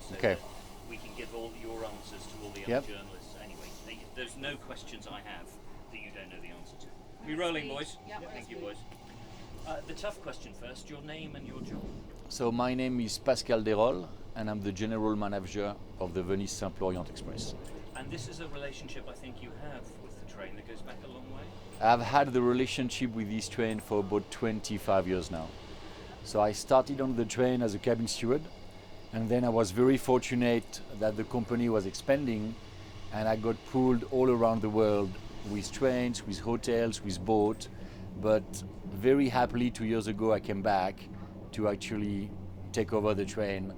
so Okay. that we can give all your answers to all the Yep. other journalists. Anyway, there's no questions I have that you don't know the answer to. We rolling, boys? Yep. Thank you, boys. The tough question first, your name and your job. So my name is Pascale Deyrolle, and I'm the general manager of the Venice Simple Orient Express. And this is a relationship I think you have with the train that goes back a long way. I've had the relationship with this train for about 25 years now. So I started on the train as a cabin steward, and then I was very fortunate that the company was expanding, and I got pulled all around the world with trains, with hotels, with boat. But very happily 2 years ago I came back to actually take over the train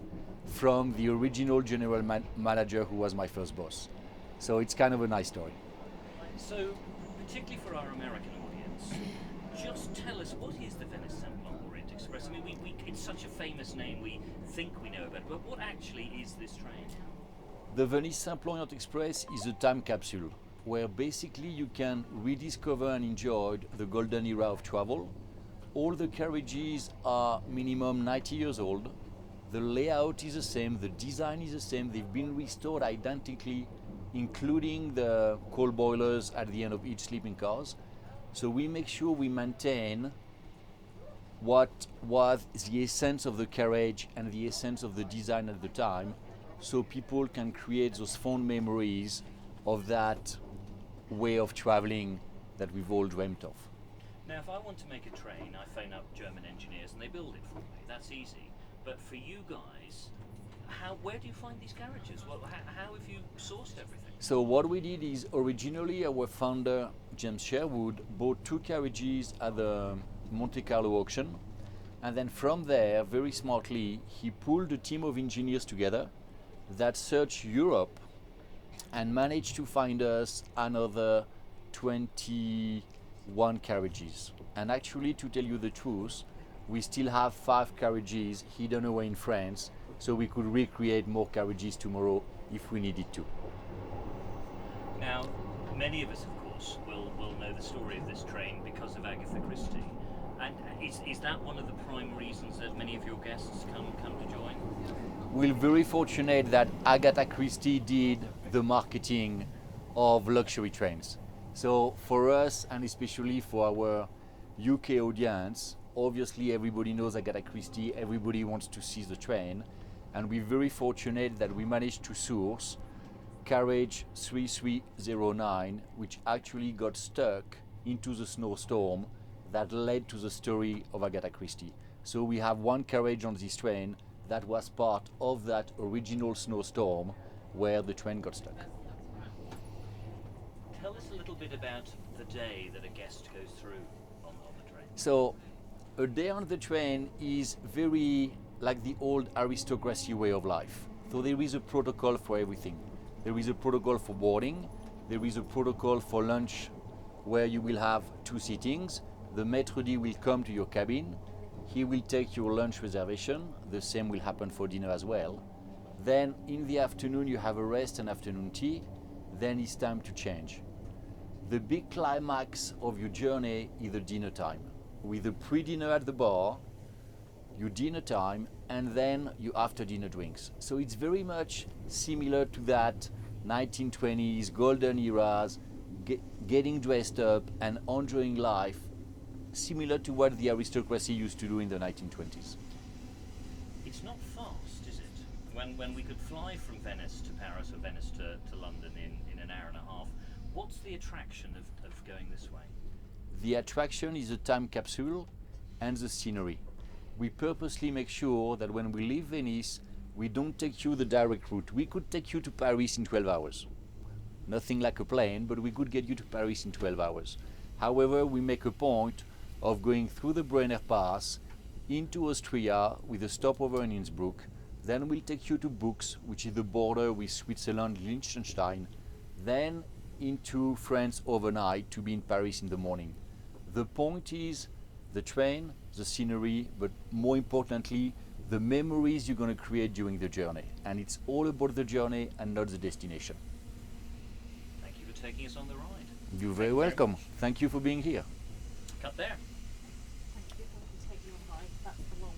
from the original general manager who was my first boss. So it's kind of a nice story. So, particularly for our American audience, just tell us, what is the Venice Simple Orient Express? I mean, it's such a famous name, we think we know about it, but what actually is this train? The Venice Simple Orient Express is a time capsule where basically you can rediscover and enjoy the golden era of travel. All the carriages are minimum 90 years old. The layout is the same, the design is the same, they've been restored identically, including the coal boilers at the end of each sleeping cars. So we make sure we maintain what was the essence of the carriage and the essence of the design at the time, so people can create those fond memories of that way of traveling that we've all dreamt of. Now, if I want to make a train, I phone up German engineers and they build it for me. That's easy. But for you guys, where do you find these carriages? Well, how have you sourced everything? So what we did is originally our founder, James Sherwood, bought 2 carriages at the Monte Carlo auction. And then from there, very smartly, he pulled a team of engineers together that searched Europe and managed to find us another 21 carriages. And actually, to tell you the truth, we still have 5 carriages hidden away in France, so we could recreate more carriages tomorrow if we needed to. Now, many of us, of course, will know the story of this train because of Agatha Christie. And is that one of the prime reasons that many of your guests come to join? We're very fortunate that Agatha Christie did the marketing of luxury trains. So for us, and especially for our UK audience, obviously everybody knows Agatha Christie, everybody wants to see the train, and we're very fortunate that we managed to source carriage 3309, which actually got stuck into the snowstorm that led to the story of Agatha Christie. So we have 1 carriage on this train that was part of that original snowstorm where the train got stuck. Tell us a little bit about the day that a guest goes through on the train. So a day on the train is very like the old aristocracy way of life. So there is a protocol for everything. There is a protocol for boarding, there is a protocol for lunch where you will have 2 sittings. The maître d' will come to your cabin, he will take your lunch reservation, the same will happen for dinner as well. Then in the afternoon you have a rest and afternoon tea, then it's time to change. The big climax of your journey is the dinner time, with a pre-dinner at the bar, your dinner time, and then your after-dinner drinks. So it's very much similar to that 1920s golden eras, getting dressed up and enjoying life, similar to what the aristocracy used to do in the 1920s. It's not fast, is it? When we could fly from Venice to Paris or Venice to London in an hour and a half, what's the attraction of going this way? The attraction is the time capsule and the scenery. We purposely make sure that when we leave Venice, we don't take you the direct route. We could take you to Paris in 12 hours. Nothing like a plane, but we could get you to Paris in 12 hours. However, we make a point of going through the Brenner Pass into Austria with a stopover in Innsbruck. Then we'll take you to Bux, which is the border with Switzerland, Liechtenstein. Then into France overnight to be in Paris in the morning. The point is the train, the scenery, but more importantly, the memories you're going to create during the journey. And it's all about the journey and not the destination. Thank you for taking us on the ride. You're very welcome. Thank you for being here. Cut there.